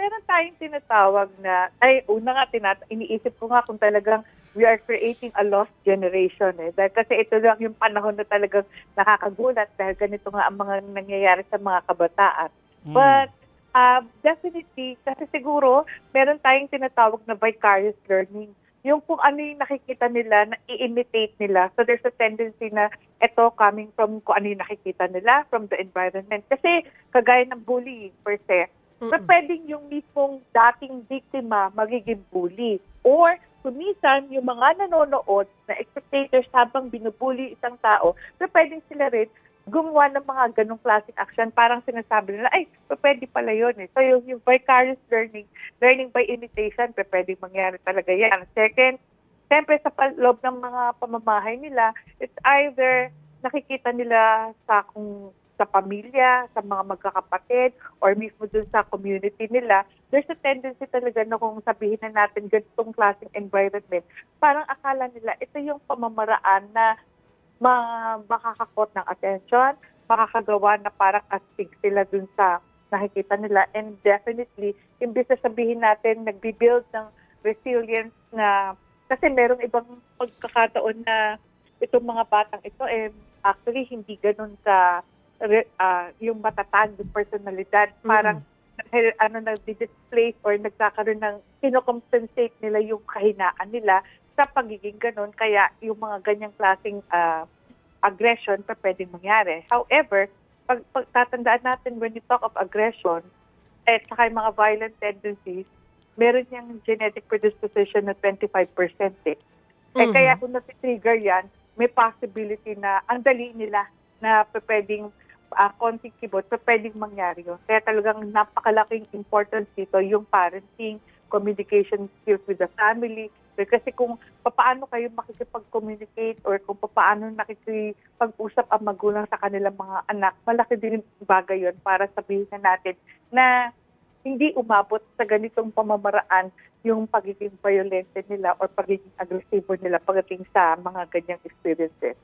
meron tayong tinatawag na, una nga, iniisip ko nga kung talagang we are creating a lost generation. Dahil kasi ito lang yung panahon na talagang nakakagulat dahil ganito nga ang mga nangyayari sa mga kabataan. But definitely, kasi siguro meron tayong tinatawag na vicarious learning. Yung kung ano yung nakikita nila, na i-imitate nila. So there's a tendency na ito coming from kung ano yung nakikita nila from the environment. Kasi kagaya ng bullying per se, so pwedeng yung mismong dating biktima magiging bully. Or kumisan yung mga nanonood na spectators habang binubully isang tao, so pwedeng sila rin gumawa ng mga ganong classic action, parang sinasabi nila, ay, pwede pala yun eh. So yung vicarious learning by imitation, pwede mangyari talaga yan. Second, siyempre sa loob ng mga pamamahay nila, it's either nakikita nila sa pamilya, sa mga magkakapatid, or mismo dun sa community nila, there's a tendency talaga na kung sabihin na natin ganitong klaseng environment, parang akala nila ito yung pamamaraan na makakakot ng attention, makakagawa na parang astig sila dun sa nakikita nila. And definitely, imbis na sabihin natin, nagbibuild ng resilience na, kasi merong ibang pagkakataon na itong mga batang ito, actually, hindi ganun ka yung matatag yung personalidad. Parang nag-display or nagkakaroon ng kinocompensate nila yung kahinaan nila sa pagiging ganun. Kaya yung mga ganyang klaseng aggression pa pwedeng mangyari. However, pag tatandaan natin when you talk of aggression at saka yung mga violent tendencies, meron niyang genetic predisposition na 25%. Kaya kung nasi-trigger yan, may possibility na ang dali nila na pwedeng konting kibot, pwedeng mangyari yun. Kaya talagang napakalaking importance dito yung parenting, communication skills with the family. Kasi kung paano kayo makikipag-communicate or kung paano nakikipag-usap ang magulang sa kanilang mga anak, malaki din bagay yun para sabihin na natin na hindi umabot sa ganitong pamamaraan yung pagiging violente nila or pagiging agresibo nila pagdating sa mga ganyang experiences.